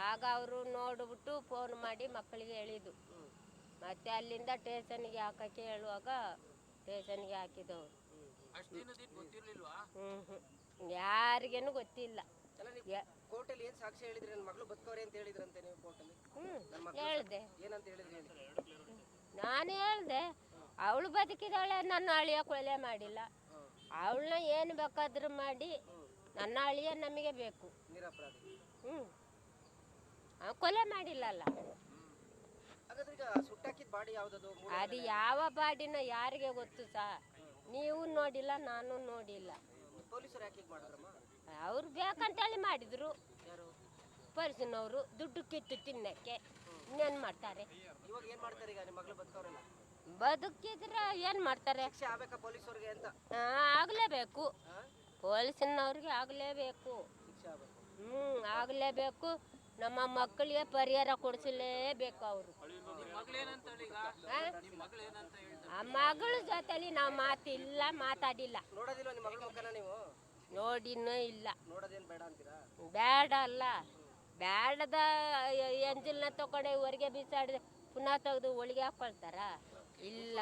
ಆಗ ಅವರು ನೋಡ್ಬಿಟ್ಟು ಫೋನ್ ಮಾಡಿ ಮಕ್ಕಳಿಗೆ ಹೇಳಿದ್ದು. ಮತ್ತೆ ಅಲ್ಲಿಂದ ಸ್ಟೇಷನ್ಗೆ ಹಾಕಕ್ಕೆ ಹೇಳುವಾಗ ಸ್ಟೇಷನ್ಗೆ ಹಾಕಿದವರು. ಯಾರಿಗೇನು ಗೊತ್ತಿಲ್ಲ. ಕೋರ್ಟಲ್ಲಿ ಏನು ಸಾಕ್ಷಿ ಹೇಳಿದ್ರಿ? ನನ್ನ ಮಗಳು ಬದುಕವ್ರೆ ಅಂತ ಹೇಳಿದ್ರಂತೆ ನೀವು ಕೋರ್ಟಲ್ಲಿ? ಹೇಳ್ದೆ. ಏನಂತ ಹೇಳಿದ್ರಿ? ನಾನು ಹೇಳ್ದೆ ಅವಳು ಬದುಕಿದಾಳೆ, ನನ್ನ ಅಳಿಯ ಕೊಲೆ ಮಾಡಿಲ್ಲ. ಅವಳನ್ನ ಏನು ಬೇಕಾದ್ರೂ ಮಾಡಿ, ನನ್ನ ಅಳಿಯ ನಮಗೆ ಬೇಕು. ನಿರಪರಾಧಿ. ಕೊಲೆ ಮಾಡಿಲ್ಲಲ್ಲ. ಸುಟ್ಟಾಕಿದ ಬಾಡಿ ಯಾವ್ದದು? ಅದು ಯಾವ ಬಾಡಿನ ಯಾರಿಗೆ ಗೊತ್ತು ಸಹ. ನೀವು ನೋಡಿಲ್ಲ, ನಾನು ನೋಡಿಲ್ಲ. ಪೊಲೀಸರು ಯಾಕೆ ಮಾಡಿದ್ರಮ್ಮ? ಅವ್ರು ಬೇಕಂತೇಳಿ ಮಾಡಿದ್ರು. ಯಾರು? ಪೊಲೀಸಿನವರು ದುಡ್ಡು ಕಿತ್ತು ತಿನ್ನಕ್ಕೆ ಇನ್ನೇನು ಮಾಡ್ತಾರೆ? ಇವಾಗ ಏನ್ ಮಾಡ್ತಾರೆ ಈಗ? ನಿಮ್ಮ ಮಗಳು ಬದುಕವ್ರಲ್ಲ, ಬದುಕಿದ್ರೆ ಏನು ಮಾಡ್ತಾರೆ? ಶಿಕ್ಷೆ ಆಗ್ಬೇಕಾ ಪೊಲೀಸರಿಗೆ ಅಂತ? ಆಗಲೇಬೇಕು, ಪೊಲೀಸಿನವ್ರಿಗೆ ಆಗಲೇಬೇಕು. ಶಿಕ್ಷೆ ಆಗ್ಬೇಕು. ಆಗಲೇಬೇಕು. ನಮ್ಮ ಮಕ್ಕಳಿಗೆ ಪರಿಹಾರ ಕೊಡಿಸಲೇಬೇಕು ಅವರು. ಆ ಮಗಳ ಜೊತೆಲಿ ನಾವು ಮಾತಿಲ್ಲ, ಮಾತಾಡಿಲ್ಲ. ನೋಡೋದಿಲ್ಲ ನಿಮ್ಮ ಮಗಳ ಮುಖನ ನೀವು? ನೋಡಿನೂ ಇಲ್ಲ. ನೋಡೋದೇನು ಬೇಡ ಅಂತೀರಾ? ಬೇಡ ಅಲ್ಲ, ಬೇಡದ ಎಂಜಿಲ್ನ ತಗೊಂಡೆ ಹೊರಗೆ ಬಿಸಾಡಿದ್ರೆ ಪುನಃ ತೆಗೆದು ಒಳಗೆ ಹಾಕೊಳ್ತಾರ? ಇಲ್ಲ.